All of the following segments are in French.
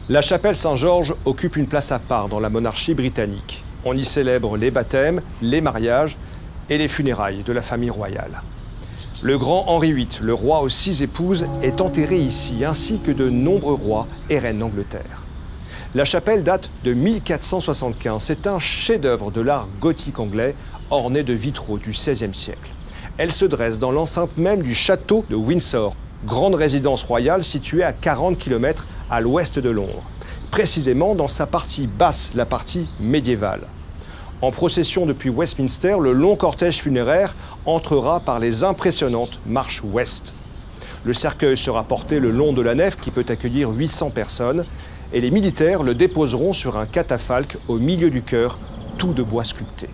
La chapelle Saint-Georges occupe une place à part dans la monarchie britannique. On y célèbre les baptêmes, les mariages et les funérailles de la famille royale. Le grand Henri VIII, le roi aux 6 épouses, est enterré ici, ainsi que de nombreux rois et reines d'Angleterre. La chapelle date de 1475. C'est un chef-d'œuvre de l'art gothique anglais, orné de vitraux du XVIe siècle. Elle se dresse dans l'enceinte même du château de Windsor, grande résidence royale située à 40 km à l'ouest de Londres, précisément dans sa partie basse, la partie médiévale. En procession depuis Westminster, le long cortège funéraire entrera par les impressionnantes marches ouest. Le cercueil sera porté le long de la nef qui peut accueillir 800 personnes et les militaires le déposeront sur un catafalque au milieu du chœur, tout de bois sculpté.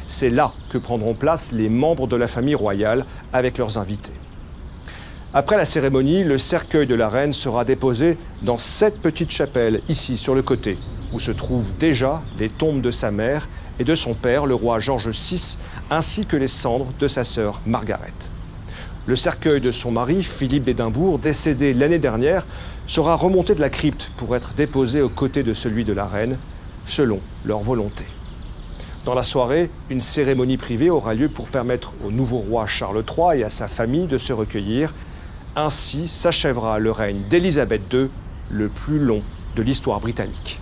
C'est là que prendront place les membres de la famille royale avec leurs invités. Après la cérémonie, le cercueil de la reine sera déposé dans cette petite chapelle, ici sur le côté, où se trouvent déjà les tombes de sa mère et de son père, le roi George VI, ainsi que les cendres de sa sœur Margaret. Le cercueil de son mari, Philippe d'Édimbourg, décédé l'année dernière, sera remonté de la crypte pour être déposé aux côtés de celui de la reine, selon leur volonté. Dans la soirée, une cérémonie privée aura lieu pour permettre au nouveau roi Charles III et à sa famille de se recueillir. Ainsi s'achèvera le règne d'Élisabeth II, le plus long de l'histoire britannique.